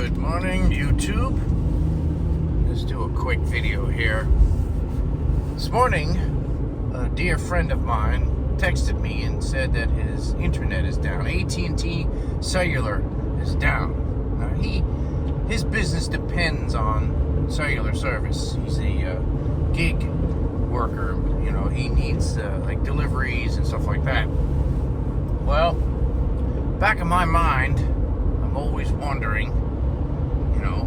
Good morning, YouTube. Let's do a quick video here. This morning, a dear friend of mine texted me and said that his internet is down. AT&T cellular is down. Now, his business depends on cellular service. He's a gig worker. You know, he needs like deliveries and stuff like that. Well, back in my mind, I'm always wondering, you know,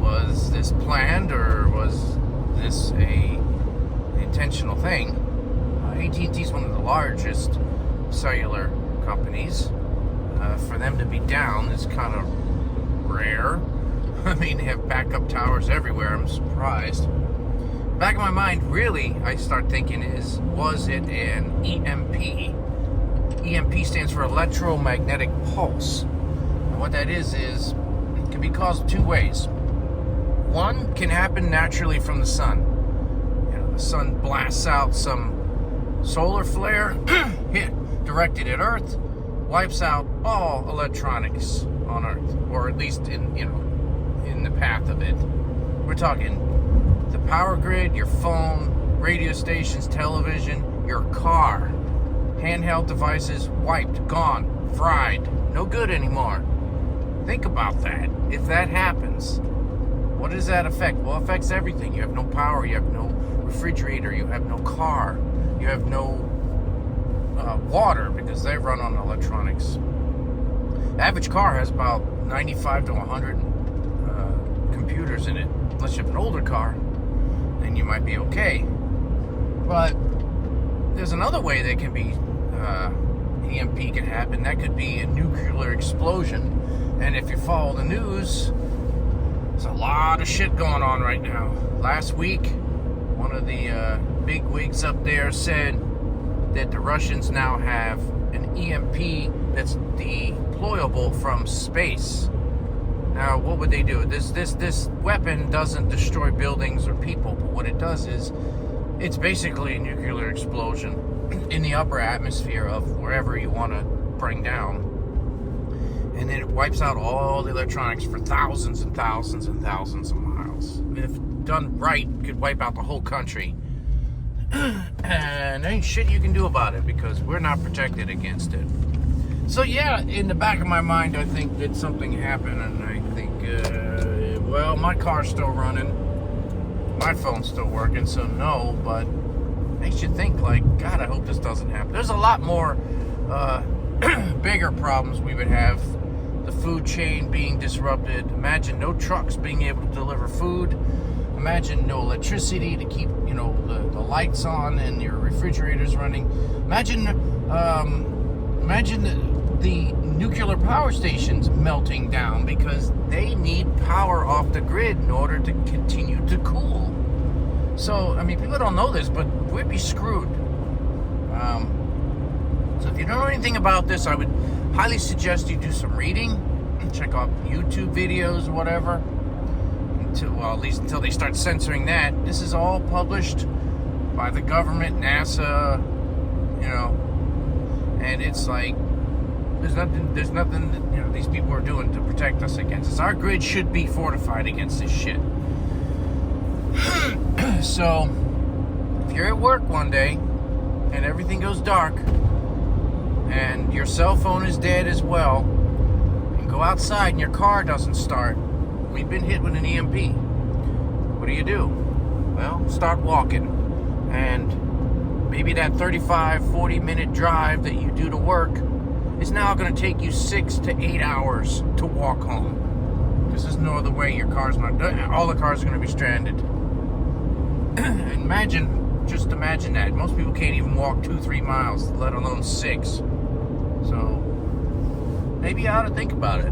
was this planned or was this a intentional thing? AT&T is one of the largest cellular companies. For them to be down is kind of rare. I mean, they have backup towers everywhere. I'm surprised. Back in my mind, really, I start thinking was it an EMP? EMP stands for electromagnetic pulse. And what that is it can be caused two ways. One can happen naturally from the sun. You know, the sun blasts out some solar flare directed at Earth, wipes out all electronics on Earth, or at least in the path of it. We're talking the power grid, your phone, radio stations, television, your car. Handheld devices wiped, gone, fried, no good anymore. Think about that. If that happens, what does that affect? Well, it affects everything. You have no power, you have no refrigerator, you have no car, you have no water because they run on electronics. The average car has about 95 to 100 computers in it. Unless you have an older car, then you might be okay. But there's another way that can be EMP can happen. That could be a nuclear explosion. And if you follow the news, there's a lot of shit going on right now. Last week, one of the big wigs up there said that the Russians now have an EMP that's deployable from space. Now, what would they do? This weapon doesn't destroy buildings or people, but what it does is it's basically a nuclear explosion in the upper atmosphere of wherever you want to bring down. And then it wipes out all the electronics for thousands and thousands and thousands of miles. I mean, if done right, it could wipe out the whole country. And there ain't shit you can do about it because we're not protected against it. So yeah, in the back of my mind, I think that something happened, and I think, well, my car's still running. My phone's still working, so no, but makes you think, like, God, I hope this doesn't happen. There's a lot more bigger problems we would have. The food chain being disrupted. Imagine no trucks being able to deliver food. Imagine no electricity to keep, the lights on and your refrigerators running. Imagine the nuclear power stations melting down because they need power off the grid in order to continue to cool. So, I mean, people don't know this, but we'd be screwed. So if you don't know anything about this, I would highly suggest you do some reading. Check out YouTube videos or whatever. At least until they start censoring that. This is all published by the government, NASA, and it's like, there's nothing that, these people are doing to protect us against this. Our grid should be fortified against this shit. So, if you're at work one day and everything goes dark and your cell phone is dead as well, and go outside and your car doesn't start, we've been hit with an EMP. What do? Well, start walking. And maybe that 35-40 minute drive that you do to work is now going to take you 6 to 8 hours to walk home. Because there's no other way. Your car's not done. All the cars are going to be stranded. Just imagine that. Most people can't even walk 2-3 miles, let alone 6. So maybe you ought to think about it.